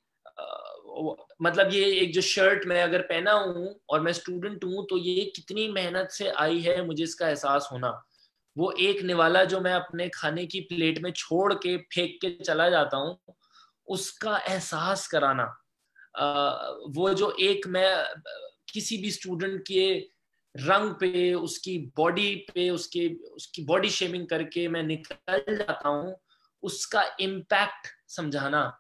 मतलब ये एक जो शर्ट मैं अगर पहना हूँ और मैं स्टूडेंट हूँ, तो ये कितनी मेहनत से आई है, मुझे इसका एहसास होना। वो एक निवाला जो मैं अपने खाने की प्लेट में छोड़ के फेंक के चला जाता हूँ, उसका एहसास कराना। वो जो एक मैं किसी भी स्टूडेंट के रंग पे, उसकी बॉडी पे, उसकी बॉडी शेमिंग करके मैं निकल जाता हूँ, उसका इम्पैक्ट समझाना।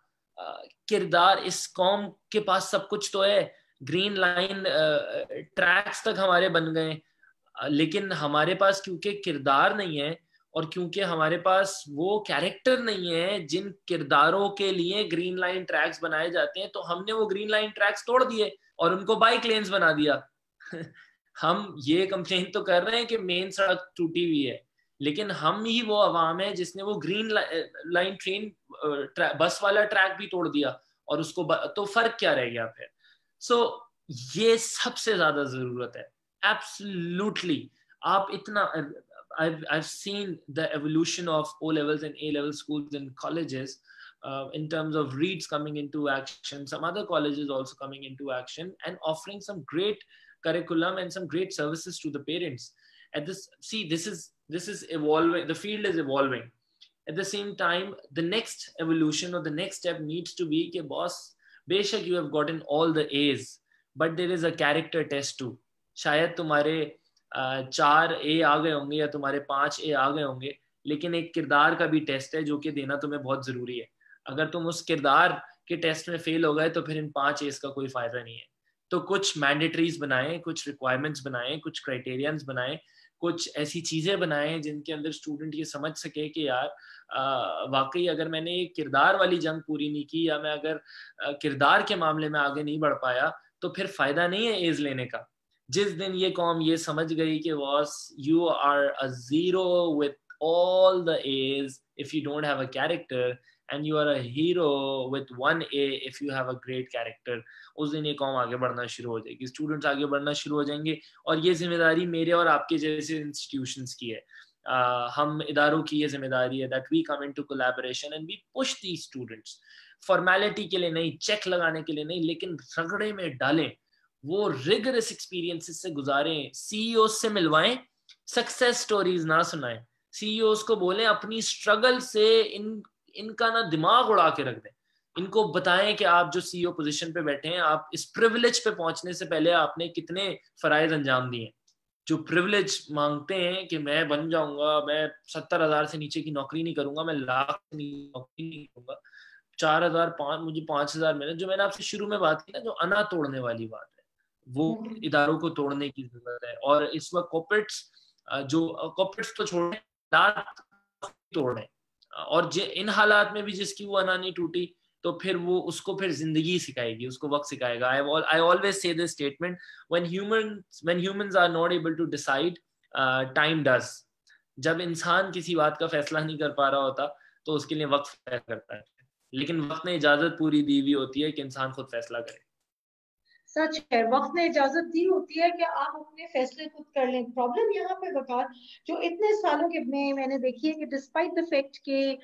किरदार, इस कौम के पास सब कुछ तो है, ग्रीन लाइन ट्रैक्स तक हमारे बन गए, लेकिन हमारे पास क्योंकि किरदार नहीं है, और क्योंकि हमारे पास वो कैरेक्टर नहीं है जिन किरदारों के लिए ग्रीन लाइन ट्रैक्स बनाए जाते हैं, तो हमने वो ग्रीन लाइन ट्रैक्स तोड़ दिए और उनको बाइक लेन्स बना दिया। हम ये कंप्लेन तो कर रहे हैं कि मेन सड़क टूटी हुई है, लेकिन हम ही वो अवाम है जिसने वो ग्रीन लाइन ट्रेन बस वाला ट्रैक भी तोड़ दिया, और उसको तो फर्क क्या रह गया फिर? सो ये सबसे ज्यादा जरूरत है, एब्सोल्युटली। आप इतना, I've seen the evolution of O levels and A level schools and colleges, in terms of Reeds coming into action, some other colleges also coming into action and offering some great curriculum and some great services to the parents. At this, see, this is evolving. The field is evolving. At the same time, the next evolution or the next step needs to be कि boss, बेशक you have gotten all the A's, but there is a character test too. शायद तुम्हारे 4 A आ गए होंगे या तुम्हारे 5 A आ गए होंगे, लेकिन एक किरदार का भी टेस्ट है जो कि देना तुम्हें बहुत जरूरी है। अगर तुम उस किरदार के टेस्ट में फेल हो गए तो फिर इन 5 A's का कोई फायदा नहीं है। तो कुछ मैंडेटरीज बनाएं, कुछ रिक्वायरमेंट्स बनाएं, कुछ क्राइटेरियंस बनाएं, कुछ ऐसी चीजें बनाएं जिनके अंदर स्टूडेंट ये समझ सके कि यार वाकई अगर मैंने ये किरदार वाली जंग पूरी नहीं की, या मैं अगर किरदार के मामले में आगे नहीं बढ़ पाया, तो फिर फायदा नहीं है एज लेने का। जिस दिन ये कौम ये समझ गई कि boss you are a zero with all the A's if you don't have a character, and you are a hero with 1 A if you have a great character, उस दिन ये कौम आगे बढ़ना शुरू हो जाएगी, स्टूडेंट्स आगे बढ़ना शुरू हो जाएंगे। और ये जिम्मेदारी मेरे और आपके जैसे इंस्टीट्यूशंस की है, हम इदारों की ये जिम्मेदारी है that we come into collaboration and we push these students, formality के लिए नहीं, चेक लगाने के लिए नहीं, लेकिन रगड़े में डालें, वो रिगरस एक्सपीरियंसेस से गुजारें, सीईओ से मिलवाएं, सक्सेस स्टोरीज ना सुनाएं, सीईओ को बोलें अपनी स्ट्रगल से इनका ना दिमाग उड़ा के रख दें, इनको बताएं कि आप जो सीईओ पोजीशन पे बैठे हैं, आप इस प्रिविलेज पे पहुंचने से पहले आपने कितने फराइज अंजाम दिए। जो प्रिविलेज मांगते हैं कि मैं बन जाऊंगा, मैं 70,000 से नीचे की नौकरी नहीं करूंगा, मैं लाख नौकरी नहीं करूंगा, 4,000 मुझे 5,000 मिले, जो मैंने आपसे शुरू में बात की ना, जो अना तोड़ने वाली बात है, वो इदारों को तोड़ने की जरूरत है। और इस वक्त कॉर्पोरेट्स तो छोड़े, तोड़े, और इन हालात में भी जिसकी वो अना नहीं टूटी, तो फिर वो उसको फिर जिंदगी सिखाएगी, उसको वक्त सिखाएगा। I always say this statement, when humans are not able to decide, time does। जब इंसान किसी बात का फैसला नहीं कर पा रहा होता, तो उसके लिए वक्त फैसला करता है, लेकिन वक्त ने इजाजत पूरी दी हुई होती है कि इंसान खुद फैसला करे। सच है, वक्त ने इजाजत दी होती है कि आप अपने फैसले खुद कर लें। प्रॉब्लम यहाँ पे वकार जो इतने सालों के में मैंने देखी है कि डिस्पाइट द फैक्ट के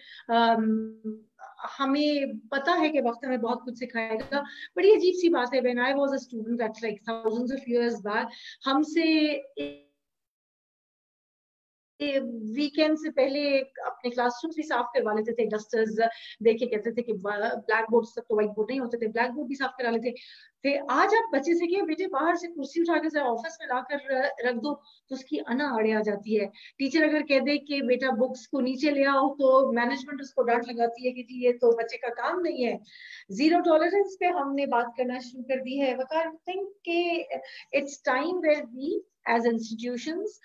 हमें पता है कि वक्त हमें बहुत कुछ सिखाएगा। बड़ी अजीब सी बात है, when I was a student that's like thousands of years back, हमसे वीकेंड से पहले अपने क्लासरूम भी साफ करवा लेते थे, डस्टर्स देखे कहते थे कि ब्लैक बोर्ड सब तो व्हाइट बोर्ड नहीं होते थे, ब्लैक बोर्ड भी साफ करा लेते थे। आज आप बच्चे से क्या बेटे बाहर से कुर्सी उठा के ऑफिस में लाकर रख दो तो उसकी अना अड़े आ जाती है। टीचर अगर कह दे कि बेटा बुक्स को नीचे ले आओ तो मैनेजमेंट उसको डांट लगाती है कि जी ये तो बच्चे का काम नहीं है। जीरो टॉलरेंस पे हमने बात करना शुरू कर दी है। वकार थिंक के it's time where we as institutions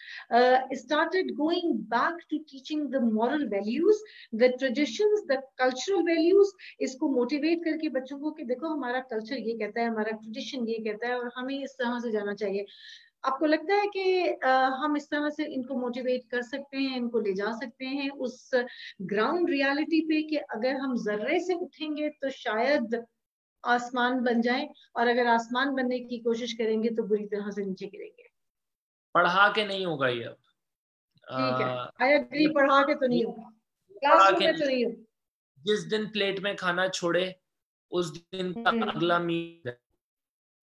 started going back to teaching the moral values, the traditions, the cultural values, इसको मोटिवेट करके बच्चों को कि देखो हमारा कल्चर ये कहता है, हमारा ट्रेडिशन ये कहता है और हमें इस तरह से जाना चाहिए। आपको लगता है कि हम इस तरह से इनको मोटिवेट कर सकते हैं, इनको ले जा सकते हैं उस ग्राउंड रियलिटी पे कि अगर हम जर्रे से उठेंगे तो शायद आसमान बन जाए, और अगर आसमान बनने की कोशिश करेंगे तो बुरी तरह से नीचे गिरेंगे। पढ़ा के नहीं होगा ये अब। ठीक है, आई एग्री, पढ़ा के तो नहीं होगा, पढ़ा क्लासरूम के में तो नहीं, नहीं होगा। जिस दिन प्लेट में खाना छोड़े उस दिन का अगला मील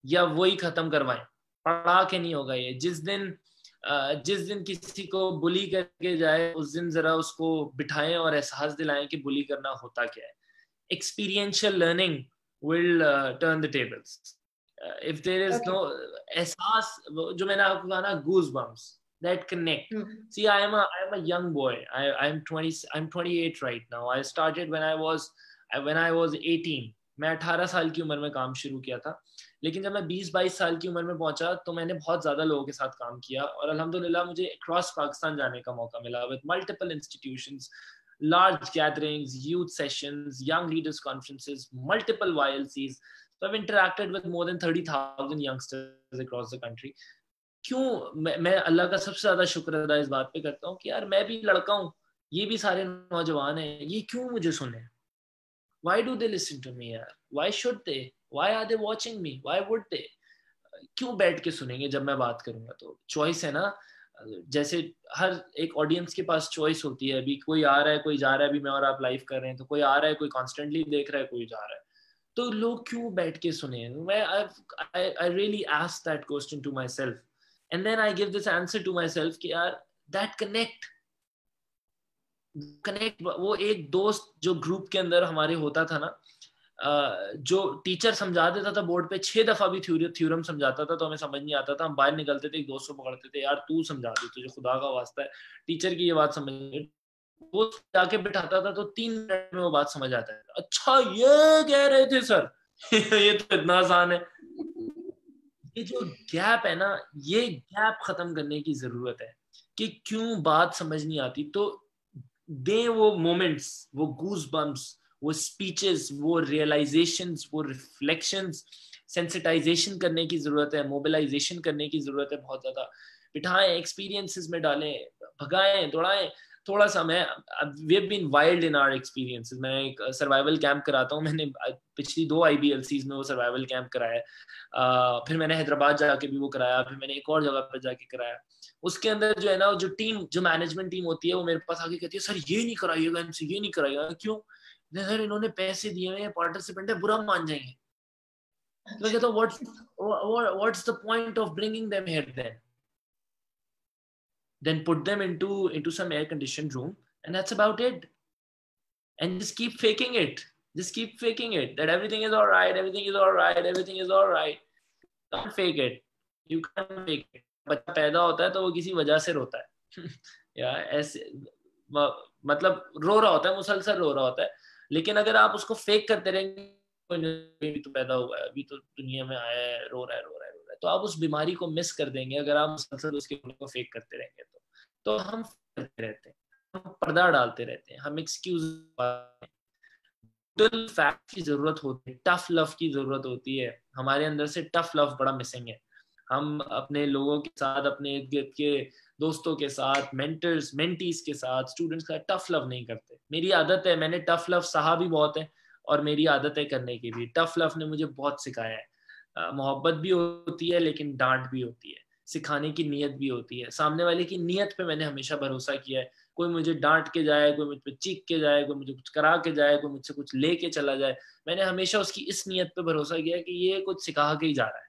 या वही खत्म करवाएं, पढ़ा के नहीं होगा ये। जिस दिन किसी को बुली करके जाए उस दिन जरा उसको बिठाएं और एहसास दिलाएं कि बुली करना होता क्या है। Experiential learning will turn the tables. If there is Okay. no एहसास, जो मैंने आपको कहा ना, goosebumps that connect. See, I am a young boy. I'm 28 right now. I started when I was 18. मैं 18 साल की उम्र में काम शुरू किया था, लेकिन जब मैं 20-22 साल की उम्र में पहुंचा तो मैंने बहुत ज्यादा लोगों के साथ काम किया और अल्हम्दुलिल्लाह मुझे अक्रॉस पाकिस्तान जाने का मौका मिला with multiple institutions, large gatherings, youth sessions, young leaders conferences, multiple YLCs. So I've interacted with more than 30,000 youngsters across the country. क्यों मैं अल्लाह का सबसे ज्यादा शुक्र अदा इस बात पे करता हूँ कि यार मैं भी लड़का हूँ, ये भी सारे नौजवान हैं, ये क्यों मुझे सुने? Why do they listen to me यार? Why should they? Why are they watching me? Why would they? क्यों बैठ के सुनेंगे जब मैं बात करूंगा? तो चॉइस है ना, जैसे हर एक ऑडियंस के पास चॉइस होती है। अभी कोई आ रहा है, कोई जा रहा है, अभी मैं और आप लाइव कर रहे हैं तो कोई आ रहा है, कोई कॉन्स्टेंटली देख रहा है, कोई जा रहा है, तो लोग क्यों बैठ के सुने? मैं I really ask that question to myself and then I give this answer to myself कि यार दैट कनेक्ट, वो एक दोस्त जो ग्रुप के अंदर हमारे होता था ना, जो टीचर समझा देता था बोर्ड पे 6 दफा भी थ्योरम समझाता था तो हमें समझ नहीं आता था, हम बाहर निकलते थे, एक दोस्त को पकड़ते थे, यार तू समझा दे, तुझे खुदा का वास्ता है टीचर की ये बात समझ, वो जाके बिठाता था तो 3 मिनट में वो बात समझ आता है। अच्छा ये कह रहे थे सर ये तो इतना आसान है। ये जो गैप है ना, ये गैप खत्म करने की जरूरत है कि क्यों बात समझ नहीं आती, तो दे वो मोमेंट्स, वो गूज बम्प्स, वो स्पीचेस, वो रियलाइजेशंस, वो रिफ्लेक्शंस, सेंसिटाइजेशन करने की जरूरत है, मोबिलाइजेशन करने की जरूरत है बहुत ज्यादा। बिठाएं, एक्सपीरियंसेस में डालें, भगाएं, दौड़ाएं थोड़ा सा। मैं we have been wild in our experiences. मैं एक सर्वाइवल कैंप कराता हूँ, मैंने पिछली 2 IBLCs में वो सर्वाइवल कैंप कराया, फिर मैंने हैदराबाद जाके भी वो कराया, फिर मैंने एक और जगह पर जाके कराया। उसके अंदर जो है ना, जो मैनेजमेंट टीम होती है वो मेरे पास आके कहती है सर ये नहीं कराइएगा इनसे, ये नहीं कराइएगा। क्यों? सर इन्होंने पैसे दिए हैं, पार्टिसिपेंट है, बुरा मान जाएंगे। तो मैं कहता हूँ what's the point of bringing them here then put them into some air conditioned room and that's about it, and just keep faking it, that everything is all right, don't fake it, you can't fake it. बच्चा पैदा होता है तो वो किसी वजह से रोता है या ऐसे मतलब रो रहा होता है, मुसलसल रो रहा होता है, लेकिन अगर आप उसको फेक करते रहेंगे, अभी तो पैदा हुआ है, अभी तो दुनिया में आया है, रो रहा है, तो आप उस बीमारी को मिस कर देंगे अगर आप मुसलसल उसके को फेक करते रहेंगे। तो हम करते रहते हैं, हम पर्दा डालते रहते हैं, हम एक्सक्यूज, फैक्ट की जरूरत होती है, टफ लव की जरूरत होती है। हमारे अंदर से टफ लव बड़ा मिसिंग है। हम अपने लोगों के साथ, अपने इर्द गिर्द के दोस्तों के साथ, मेंटर्स मेंटीज के साथ, स्टूडेंट्स का टफ लव नहीं करते। मेरी आदत है, मैंने टफ लव सहा भी बहुत है और मेरी आदत है करने की भी। टफ लव ने मुझे बहुत सिखाया है। मोहब्बत भी होती है लेकिन डांट भी होती है, सिखाने की नीयत भी होती है। सामने वाले की नीयत पे मैंने हमेशा भरोसा किया है। कोई मुझे डांट के जाए, कोई मुझ पे चीख के जाए, कोई मुझे कुछ करा के जाए, कोई मुझसे कुछ लेके चला जाए, मैंने हमेशा उसकी इस नीयत पे भरोसा किया कि ये कुछ सिखा के ही जा रहा है,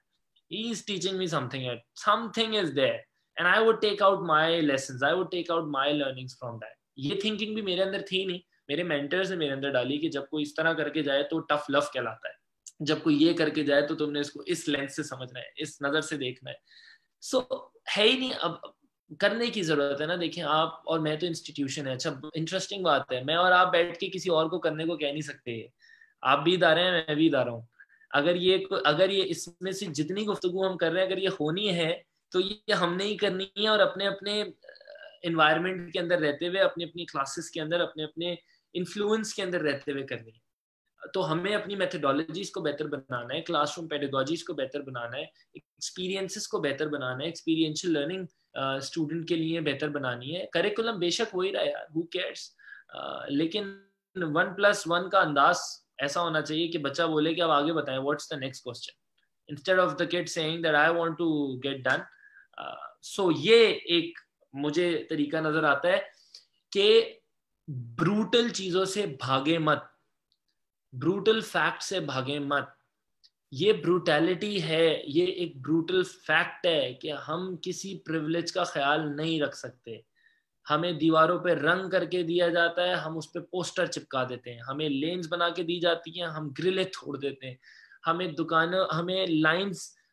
he is teaching me something is there and I would take out my lessons, I would take out my learnings from that। ये थिंकिंग भी मेरे अंदर थी नहीं, मेरे मेंटर्स ने मेरे अंदर डाली कि जब कोई इस तरह करके जाए तो टफ लव कहलाता है, जब कोई ये करके जाए तो तुमने इसको इस लेंस से समझना है, इस नजर से देखना है। है ही नहीं, अब करने की जरूरत है ना। देखें आप और मैं तो इंस्टीट्यूशन है। अच्छा इंटरेस्टिंग बात है, मैं और आप बैठ के किसी और को करने को कह नहीं सकते। आप भी इदारे हैं, मैं भी इदारा हूँ। अगर ये इसमें से जितनी गुफ्तगू हम कर रहे हैं अगर ये होनी है तो ये हमने ही करनी है, और अपने अपने एनवायरनमेंट के अंदर रहते हुए, अपनी अपनी क्लासेस के अंदर, अपने अपने इन्फ्लुएंस के अंदर रहते हुए करनी है। तो हमें अपनी मेथोडोलॉजीज को बेहतर बनाना है, क्लासरूम पेडागोजीज को बेहतर बनाना है, एक्सपीरियंसेस को बेहतर बनाना है, एक्सपीरियंशियल लर्निंग स्टूडेंट के लिए बेहतर बनानी है। करिकुलम बेशक हो ही रहा है यार, हु केयर्स, लेकिन 1+1 का अंदाज ऐसा होना चाहिए कि बच्चा बोले कि अब आगे बताएं, what's the next question, instead of the kid saying that I want to get done. So ये एक मुझे तरीका नजर आता है कि ब्रूटल चीजों से भागे मत, ब्रूटल फैक्ट से भागे मत। ये ब्रूटैलिटी है, ये एक ब्रूटल फैक्ट है कि हम किसी प्रिविलेज का ख्याल नहीं रख सकते। हमें दीवारों पे रंग करके दिया जाता है, हम उस पे पोस्टर चिपका देते हैं। हमें लेन्स बना के दी जाती हैं, हम ग्रिलें तोड़ देते हैं।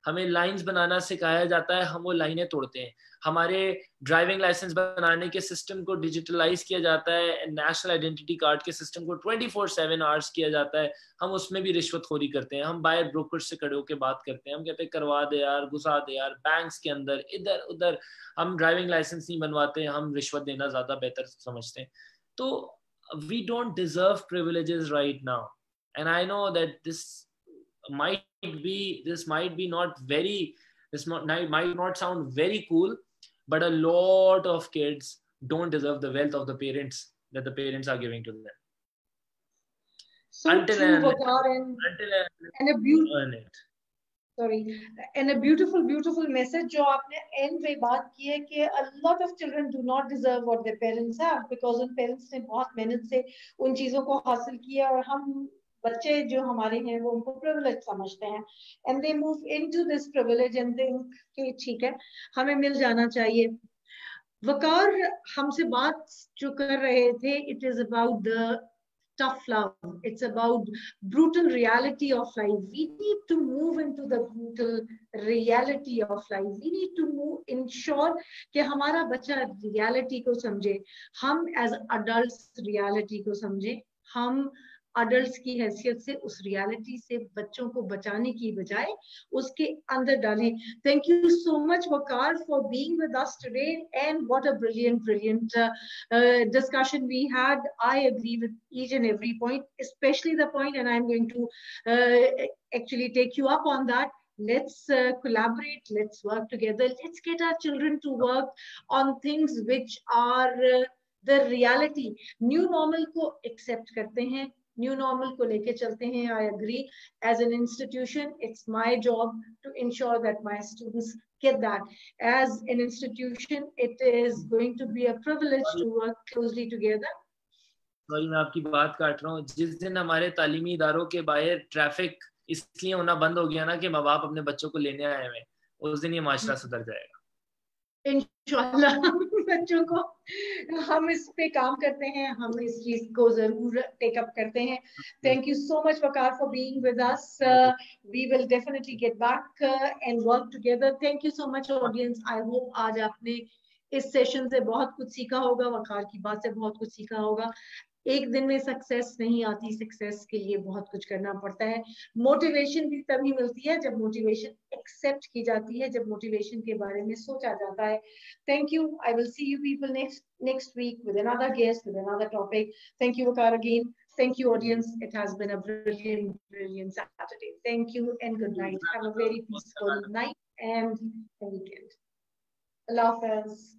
हमें लाइंस बनाना सिखाया जाता है, हम वो लाइनें तोड़ते हैं। हमारे ड्राइविंग लाइसेंस बनाने के सिस्टम को डिजिटलाइज किया जाता है, नेशनल आइडेंटिटी कार्ड के सिस्टम को 24/7 आवर्स किया जाता है, हम उसमें भी रिश्वतखोरी करते हैं। हम बायर ब्रोकर से खड़े होकर बात करते हैं, हम कहते हैं करवा दे यार, घुसा दे यार, बैंक्स के अंदर इधर उधर। हम ड्राइविंग लाइसेंस नहीं बनवाते, हम रिश्वत देना ज्यादा बेहतर समझते हैं। तो we don't deserve privileges right now, and I know that this might be not very, might not sound very cool, but a lot of kids don't deserve the wealth of the parents that the parents are giving to them. So true, Waqar, and a beautiful earn it. Sorry, and a beautiful message जो आपने end पे बात की है कि a lot of children do not deserve what their parents have, because उन parents ने बहुत मेहनत से उन चीजों को हासिल किया, और हम बच्चे जो हमारे हैं वो उनको privilege समझते हैं, and they move into this privilege and think कि ठीक है हमें मिल जाना चाहिए। वकार हमसे बात जो कर रहे थे, it is about the tough love. It's about brutal reality of life. We need to move into the brutal reality of life. We need to ensure कि हमारा बच्चा reality को समझे, हम as adults reality को समझे, हम adults की हैसियत से उस reality से बच्चों को बचाने की बजाय उसके अंदर डालें। Thank you so much, Waqar, for being with us today, and what a brilliant discussion we had. I agree with each and every point, especially the point, and I'm going to actually take you up on that. Let's collaborate, let's work together, let's get our children to work on things which are the reality. New normal को accept करते हैं, new normal को लेके चलते हैं. I agree. As an institution, it's my job to ensure that my students get that. As an institution, it is going to be a privilege to work closely together. Sorry, मैं आपकी बात काट रहा हूँ। जिस दिन हमारे तालीमी इदारों के बाहर ट्रैफिक इसलिए होना बंद हो गया ना कि माँ बाप अपने बच्चों को लेने आए हुए, उस दिन ये माशरा सुधर जाएगा इंशाल्लाह। बच्चों को हम इस पे काम करते हैं, हम इस चीज को जरूर टेक अप करते हैं. Thank you so much, Waqar, for being with us. We will definitely get back and work together. Thank you so much, audience. I hope आज आपने इस सेशन से बहुत कुछ सीखा होगा, वकार की बात से बहुत कुछ सीखा होगा. एक दिन में सक्सेस नहीं आती, सक्सेस के लिए बहुत कुछ करना पड़ता है. मोटिवेशन भी तभी मिलती है जब मोटिवेशन एक्सेप्ट की जाती है, जब मोटिवेशन के बारे में सोचा जाता है. Thank you. I will see you people next week with another guest, with another topic. Thank you, Waqar, again. Thank you, audience. It has been a brilliant Saturday. Thank you and good night. Have a very peaceful night and weekend. Allah Hafiz.